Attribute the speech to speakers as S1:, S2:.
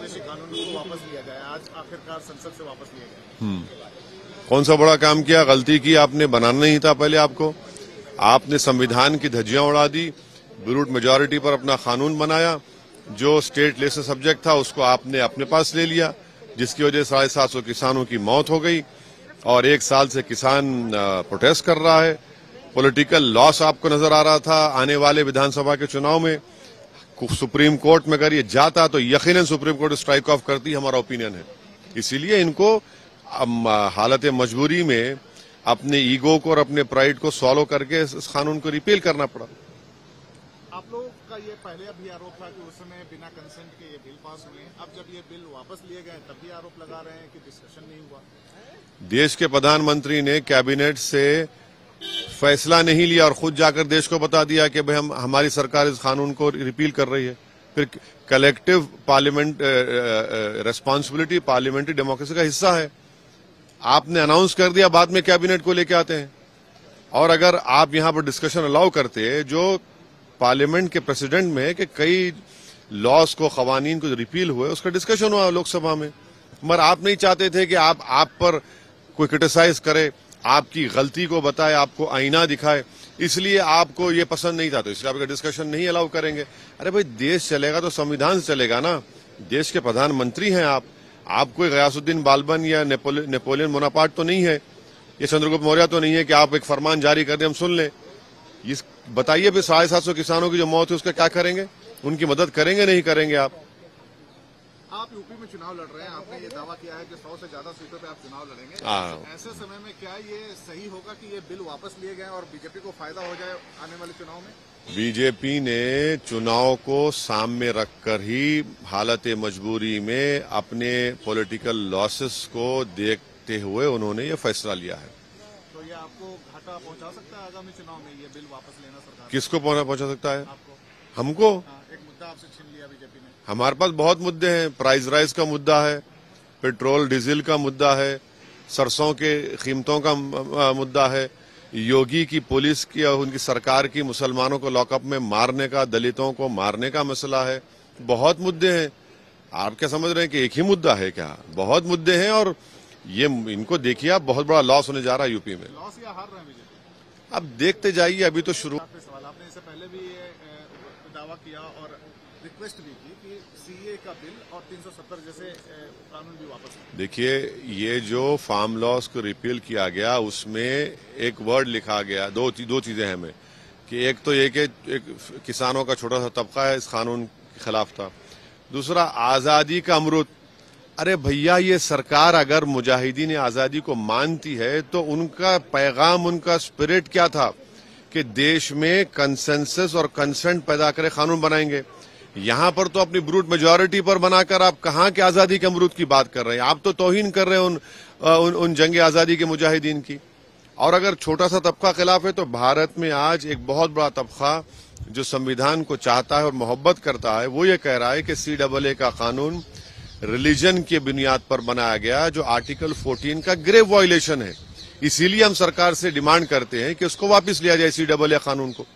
S1: विदेशी कानून को वापस लिया गया, आज आखिरकार संसद से वापस लिया गया।
S2: कौन सा बड़ा काम किया? गलती की आपने, बनाना नहीं था पहले आपको। आपने संविधान की धज्जियां उड़ा दी, ब्रूट मेजॉरिटी पर अपना कानून बनाया, जो स्टेट लेसल सब्जेक्ट था उसको आपने अपने पास ले लिया, जिसकी वजह से 750 किसानों की मौत हो गई और 1 साल से किसान प्रोटेस्ट कर रहा है। पॉलिटिकल लॉस आपको नजर आ रहा था। आने वाले विधानसभा के चुनाव में सुप्रीम कोर्ट में अगर ये जाता तो यकीनन सुप्रीम कोर्ट स्ट्राइक ऑफ करती, हमारा ओपिनियन है। इसीलिए इनको हालत मजबूरी में अपने ईगो को और अपने प्राइड को सॉल्व करके इस कानून को रिपील करना पड़ा।
S1: आप लोगों का ये पहले भी आरोप था कि उस समय बिना कंसेंट के ये बिल पास हुए, अब जब ये बिल वापस लिए गए तब भी आरोप लगा रहे हैं कि डिस्कशन नहीं हुआ।
S2: देश के प्रधानमंत्री ने कैबिनेट से फैसला नहीं लिया और खुद जाकर देश को बता दिया कि भाई हमारी सरकार इस कानून को रिपील कर रही है। फिर collective parliament responsibility parliamentary democracy का हिस्सा है। आपने अनाउंस कर दिया, बाद में कैबिनेट को लेके आते हैं। और अगर आप यहां पर डिस्कशन अलाउ करते, जो पार्लियामेंट के प्रेसिडेंट में कि कई लॉज को, कवानीन को रिपील हुए, उसका डिस्कशन हुआ लोकसभा में, मगर आप नहीं चाहते थे कि आप पर कोई क्रिटिसाइज करे, आपकी गलती को बताए, आपको आईना दिखाए, इसलिए आपको ये पसंद नहीं था, तो इसलिए आपका डिस्कशन नहीं अलाउ करेंगे। अरे भाई, देश चलेगा तो संविधान से चलेगा ना। देश के प्रधानमंत्री हैं आप कोई गयासुद्दीन बालबन या नेपोलियन बोनापार्ट तो नहीं है, ये चंद्रगुप्त मौर्य तो नहीं है कि आप एक फरमान जारी कर दें हम सुन लें। इस बताइए फिर 750 किसानों की जो मौत है उसका क्या करेंगे? उनकी मदद करेंगे नहीं करेंगे?
S1: आप यूपी में चुनाव लड़ रहे हैं, आपने ये दावा किया है कि 100 से ज्यादा सीटों पे आप चुनाव लड़ेंगे। ऐसे समय में क्या ये सही होगा कि ये बिल वापस लिए गए और बीजेपी को फायदा हो जाए आने वाले चुनाव में?
S2: बीजेपी ने चुनाव को सामने रखकर ही हालत मजबूरी में अपने पॉलिटिकल लॉसेस को देखते हुए उन्होंने ये फैसला लिया है।
S1: तो ये आपको घाटा पहुंचा सकता है आगामी चुनाव में, ये बिल वापस लेना सरकार?
S2: किसको पहुंचा सकता है?
S1: आपको। हमको? एक मुद्दा आपसे छीन लिया बीजेपी ने।
S2: हमारे पास बहुत मुद्दे हैं। प्राइस राइज का मुद्दा है, पेट्रोल डीजल का मुद्दा है, सरसों के कीमतों का मुद्दा है, योगी की पुलिस की और उनकी सरकार की मुसलमानों को लॉकअप में मारने का, दलितों को मारने का मसला है। बहुत मुद्दे हैं। आप क्या समझ रहे हैं कि एक ही मुद्दा है? क्या बहुत मुद्दे हैं। और ये इनको देखिए आप, बहुत बड़ा लॉस होने जा रहा है यूपी में।
S1: लॉस या हार रहे हैं बीजेपी?
S2: अब देखते जाइए, अभी तो शुरू।
S1: आपने इससे पहले भी ये दावा किया और रिक्वेस्ट भी की कि सीए का बिल और 370 जैसे कानून भी वापस।
S2: देखिए, ये जो फार्म लॉस को रिपील किया गया उसमें एक वर्ड लिखा गया, दो चीजें हैं में कि एक तो ये कि एक किसानों का छोटा सा तबका है इस कानून के खिलाफ था, दूसरा आजादी का अमृत। अरे भैया, ये सरकार अगर मुजाहिदीन आजादी को मानती है तो उनका पैगाम, उनका स्पिरिट क्या था कि देश में कंसेंसस और कंसेंट पैदा करे कानून बनाएंगे। यहां पर तो अपनी ब्रूट मेजॉरिटी पर बनाकर आप कहां के आजादी के अमरूद की बात कर रहे हैं? आप तो तौहीन कर रहे हैं उन जंग आजादी के मुजाहिदीन की। और अगर छोटा सा तबका खिलाफ है तो भारत में आज एक बहुत बड़ा तबका जो संविधान को चाहता है और मोहब्बत करता है, वो ये कह रहा है कि CAA का कानून रिलीजन की बुनियाद पर बनाया गया, जो आर्टिकल 14 का ग्रेव वायलेशन है। इसीलिए हम सरकार से डिमांड करते हैं कि उसको वापस लिया जाए CAA कानून को।